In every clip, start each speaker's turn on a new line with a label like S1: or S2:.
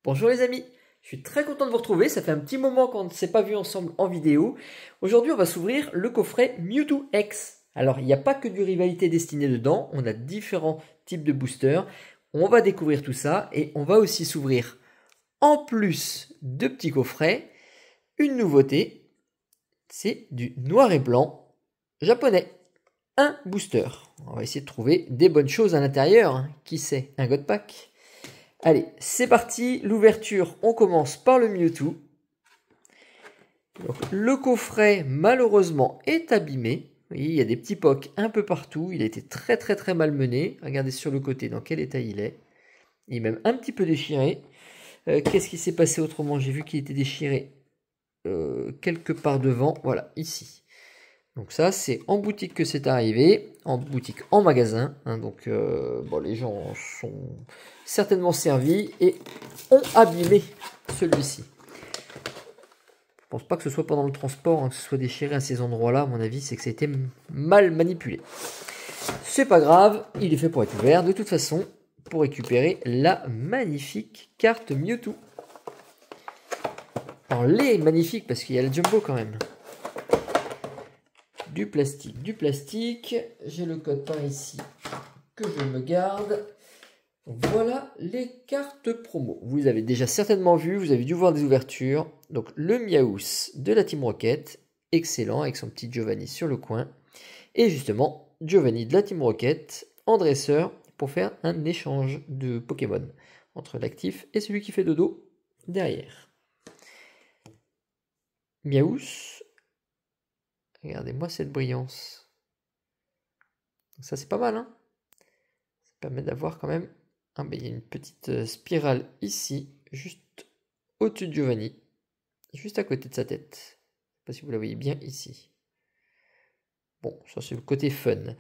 S1: Bonjour les amis, je suis très content de vous retrouver, ça fait un petit moment qu'on ne s'est pas vu ensemble en vidéo. Aujourd'hui on va s'ouvrir le coffret Mewtwo X. Alors il n'y a pas que du Rivalité Destinée dedans, on a différents types de boosters. On va découvrir tout ça et on va aussi s'ouvrir, en plus de petits coffrets, une nouveauté. C'est du noir et blanc japonais. Un booster. On va essayer de trouver des bonnes choses à l'intérieur. Qui sait, un God Pack. Allez, c'est parti, l'ouverture, on commence par le Mewtwo. Donc, le coffret, malheureusement, est abîmé. Vous voyez, il y a des petits pocs un peu partout. Il a été très malmené. Regardez sur le côté dans quel état il est. Il est même un petit peu déchiré. Qu'est-ce qui s'est passé autrement? J'ai vu qu'il était déchiré quelque part devant. Voilà, ici. Donc ça, c'est en boutique que c'est arrivé, en boutique, en magasin. Hein, donc bon, les gens sont certainement servis et ont abîmé celui-ci. Je pense pas que ce soit pendant le transport, hein, que ce soit déchiré à ces endroits-là. À mon avis, c'est que ça a été mal manipulé. C'est pas grave, il est fait pour être ouvert. De toute façon, pour récupérer la magnifique carte Mewtwo. Alors les magnifiques parce qu'il y a le jumbo quand même. Du plastique, j'ai le code par ici que je me garde. Voilà les cartes promo. Vous avez déjà certainement vu, vous avez dû voir des ouvertures. Donc le Miaous de la Team Rocket, excellent avec son petit Giovanni sur le coin. Et justement, Giovanni de la Team Rocket en dresseur pour faire un échange de Pokémon entre l'actif et celui qui fait dodo derrière. Miaous. Regardez-moi cette brillance. Ça, c'est pas mal, hein? Ça permet d'avoir quand même... Ah, ben, il y a une petite spirale ici, juste au-dessus de Giovanni, juste à côté de sa tête. Je ne sais pas si vous la voyez bien ici. Bon, ça, c'est le côté fun.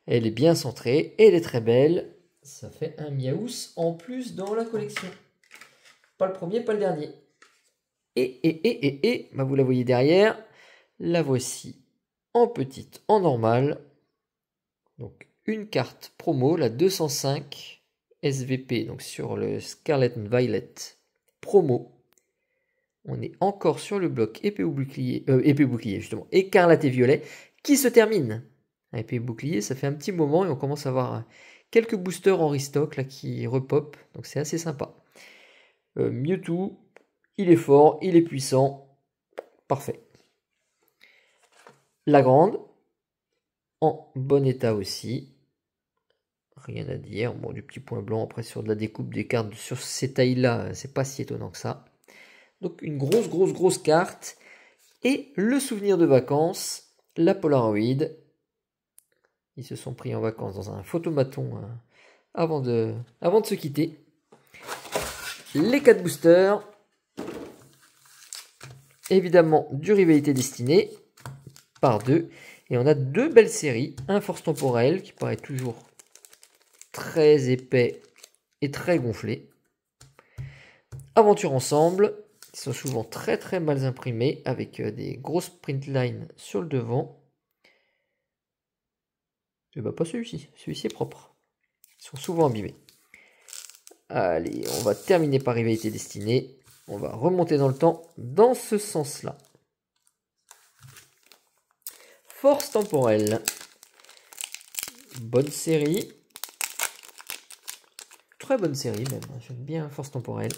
S1: Elle est bien centrée, elle est très belle. Ça fait un Miaous en plus dans la collection. Pas le premier, pas le dernier. Et bah, vous la voyez derrière. La voici en petite, en normal. Donc une carte promo, la 205 SVP, donc sur le Scarlet and Violet promo. On est encore sur le bloc épée ou bouclier, justement, écarlate et violet, qui se termine. Épée et bouclier, ça fait un petit moment et on commence à avoir quelques boosters en restock là qui repop, donc c'est assez sympa. Mewtwo, il est fort, il est puissant, parfait. La grande, en bon état aussi. Rien à dire. Bon, du petit point blanc après sur de la découpe des cartes sur ces tailles-là, c'est pas si étonnant que ça. Donc une grosse carte. Et le souvenir de vacances, la Polaroid. Ils se sont pris en vacances dans un photomaton avant de se quitter. Les 4 boosters. Évidemment, du Rivalité Destinée par 2. Et on a 2 belles séries. Un Force Temporelle qui paraît toujours très épais et très gonflé. Aventure ensemble, ils sont souvent très mal imprimés avec des grosses print lines sur le devant. Et bah pas celui-ci, celui-ci est propre. Ils sont souvent abîmés. Allez, on va terminer par Rivalité Destinée. On va remonter dans le temps dans ce sens-là. Force Temporelle. Bonne série. Très bonne série même, j'aime bien Force Temporelle.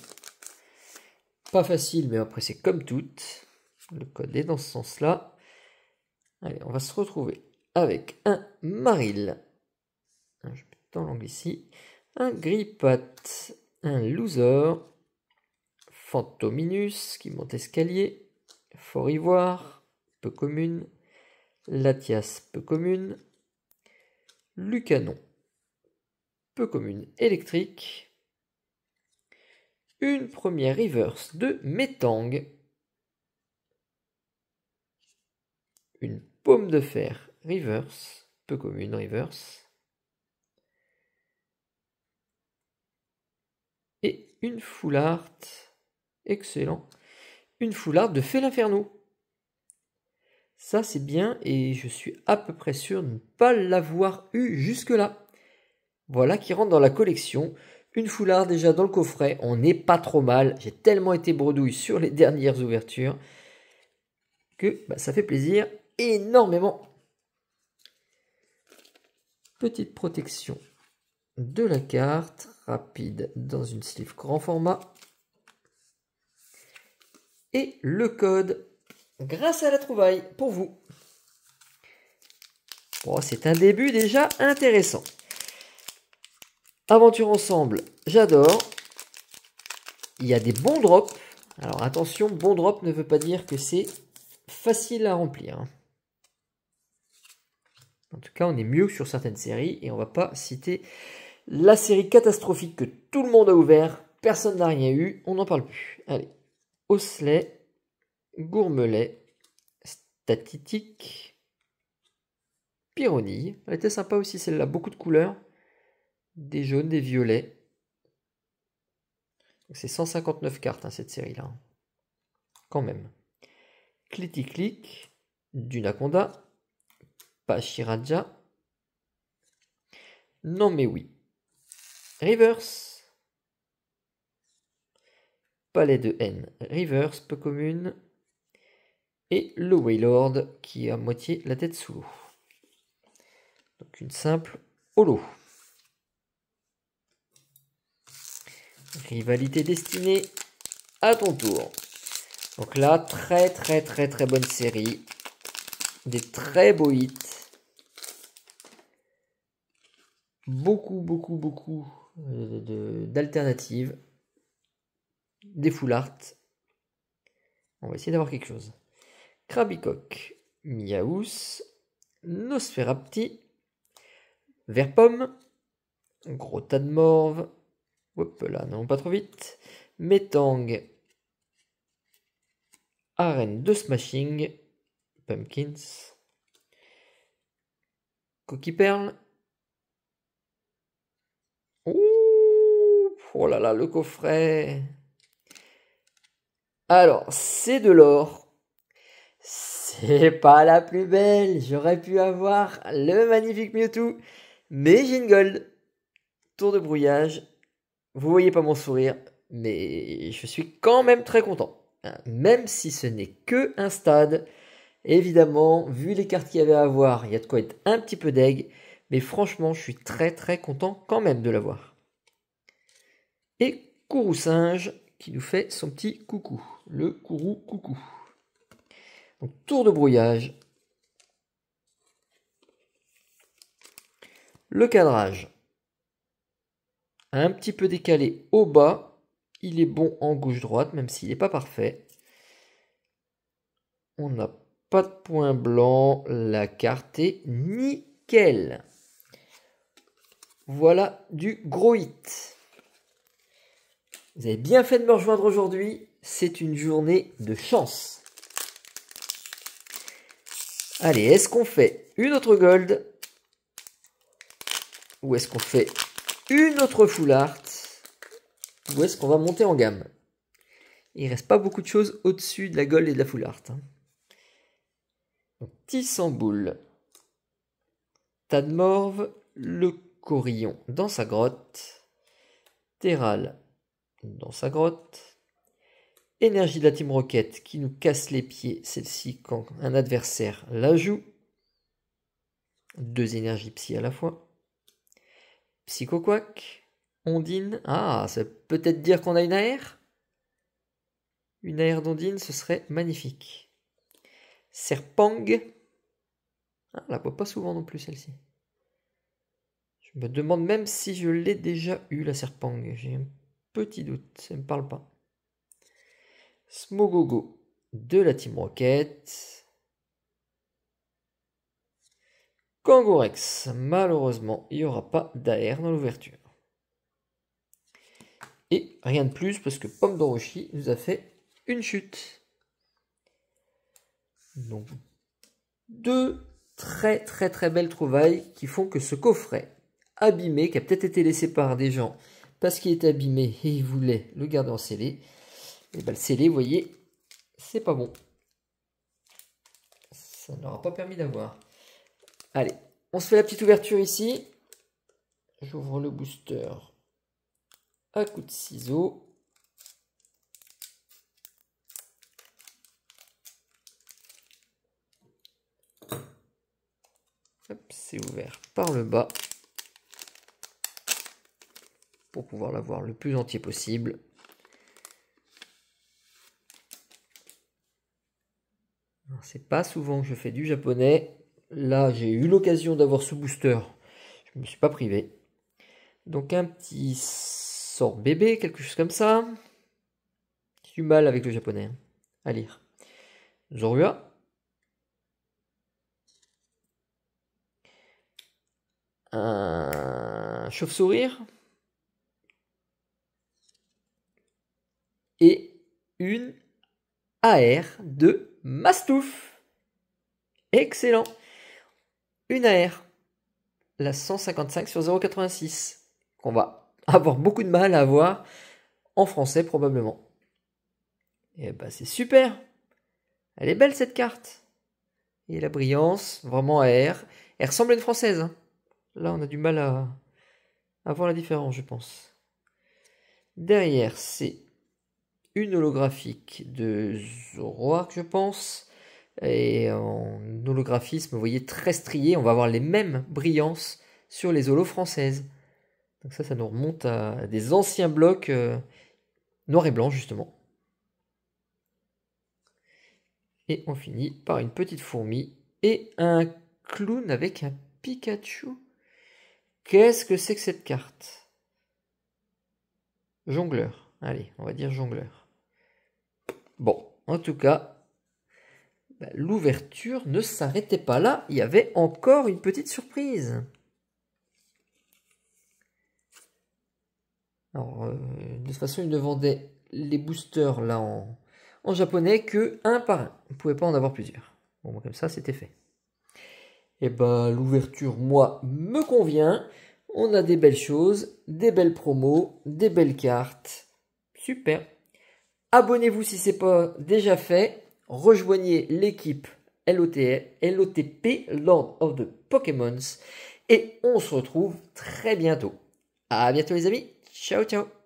S1: Pas facile, mais après c'est comme toutes. Le code est dans ce sens-là. Allez, on va se retrouver avec un Marill. Je mets dans l'angle ici. Un Grippat. Un Loser. Fantominus qui monte escalier. Fort Ivoire. Peu commune. Latias, peu commune. Lucanon. Peu commune électrique. Une première reverse de Metang. Une paume de fer reverse, peu commune reverse. Et une full art, excellent. Une full art de Fél'Inferno. Ça c'est bien et je suis à peu près sûr de ne pas l'avoir eu jusque là. Voilà qui rentre dans la collection. une foulard déjà dans le coffret. On n'est pas trop mal. J'ai tellement été bredouille sur les dernières ouvertures que ça fait plaisir énormément. Petite protection de la carte, rapide dans une sleeve grand format. Et le code grâce à la trouvaille pour vous. Bon, c'est un début déjà intéressant. Aventure ensemble, j'adore. Il y a des bons drops. Alors attention, bon drop ne veut pas dire que c'est facile à remplir. En tout cas, on est mieux que sur certaines séries et on va pas citer la série catastrophique que tout le monde a ouvert. Personne n'a rien eu, on n'en parle plus. Allez, Osselet, Gourmelet, Statistique, Pyronille. Elle était sympa aussi celle-là, beaucoup de couleurs. Des jaunes, des violets. C'est 159 cartes cette série-là. Quand même. Clitic-clic, Dunaconda, Pachiraja. Non mais oui. Reverse. Palais de haine. Reverse, peu commune. Et le Waylord qui a à moitié la tête sous l'eau. Donc une simple holo. Rivalité destinée, à ton tour. Donc là, très bonne série. Des très beaux hits. Beaucoup d'alternatives. Des full art. On va essayer d'avoir quelque chose. Krabicoque, Miaous, Nosferapti, Verpomme, Gros tas de morve. Hop là, non pas trop vite. Metang, Arène de Smashing, Pumpkins, Coquille Perle. Ouh, oh là là, le coffret. Alors, c'est de l'or. C'est pas la plus belle. J'aurais pu avoir le magnifique Mewtwo, mais j'ai une gold. Tour de brouillage. Vous voyez pas mon sourire, mais je suis quand même très content. Même si ce n'est que un stade. Évidemment, vu les cartes qu'il y avait à avoir, il y a de quoi être un petit peu deg. Mais franchement, je suis très content quand même de l'avoir. Et Kourou Singe qui nous fait son petit coucou. Le Kourou coucou. Donc tour de brouillage. Le cadrage. Un petit peu décalé au bas. Il est bon en gauche-droite, même s'il n'est pas parfait. On n'a pas de point blanc. La carte est nickel. Voilà du gros hit. Vous avez bien fait de me rejoindre aujourd'hui. C'est une journée de chance. Allez, est-ce qu'on fait une autre gold? Ou est-ce qu'on fait une autre full art? Ou est-ce qu'on va monter en gamme? Il reste pas beaucoup de choses au-dessus de la gold et de la full art. Tissamboule, Tadmorve, le Corillon dans sa grotte, Terral dans sa grotte, Énergie de la Team Rocket qui nous casse les pieds, celle-ci quand un adversaire la joue, 2 énergies psy à la fois, Psychoquack, Ondine, ah ça peut peut-être dire qu'on a une AR? Une AR d'Ondine, ce serait magnifique. Serpang, ah, on la voit pas souvent non plus celle-ci. Je me demande même si je l'ai déjà eu la Serpang. J'ai un petit doute, ça ne me parle pas. Smogogo de la Team Rocket. Kangourex, malheureusement, il n'y aura pas d'AR dans l'ouverture. Et rien de plus parce que Pomme d'Orochi nous a fait une chute. Donc, 2 très belles trouvailles qui font que ce coffret abîmé, qui a peut-être été laissé par des gens parce qu'il était abîmé et ils voulaient le garder en scellé, et bien le scellé, vous voyez, c'est pas bon. Ça n'aura pas permis d'avoir. Allez, on se fait la petite ouverture ici. J'ouvre le booster à coup de ciseaux. C'est ouvert par le bas pour pouvoir l'avoir le plus entier possible. C'est pas souvent que je fais du japonais. Là, j'ai eu l'occasion d'avoir ce booster. Je me suis pas privé. Donc un petit sort bébé, quelque chose comme ça. J'ai du mal avec le japonais à lire. Zorua. Un chauve-sourire. Et une AR de Mastouf. Excellent. Une AR. La 155 sur 0,86. Qu'on va avoir beaucoup de mal à avoir en français probablement. Et bah c'est super. Elle est belle cette carte. Et la brillance, vraiment AR. Elle ressemble à une française. Hein. Là on a du mal à voir la différence je pense. Derrière c'est une holographique de Zoroark je pense. Et en holographisme, vous voyez, très strié. On va avoir les mêmes brillances sur les holos françaises. Donc ça nous remonte à des anciens blocs noir et blanc justement. Et on finit par une petite fourmi et un clown avec un Pikachu. Qu'est-ce que c'est que cette carte? Jongleur. Allez, on va dire jongleur. Bon, en tout cas, l'ouverture ne s'arrêtait pas là. Il y avait encore une petite surprise. Alors, de toute façon, ils ne vendaient les boosters là en japonais que un par un. On ne pouvait pas en avoir plusieurs. Bon, comme ça, c'était fait. Et bah, l'ouverture, moi, me convient. On a des belles choses, des belles promos, des belles cartes. Super. Abonnez-vous si ce n'est pas déjà fait. Rejoignez l'équipe LOTP, Lord of the Pokémons. Et on se retrouve très bientôt. À bientôt les amis. Ciao, ciao.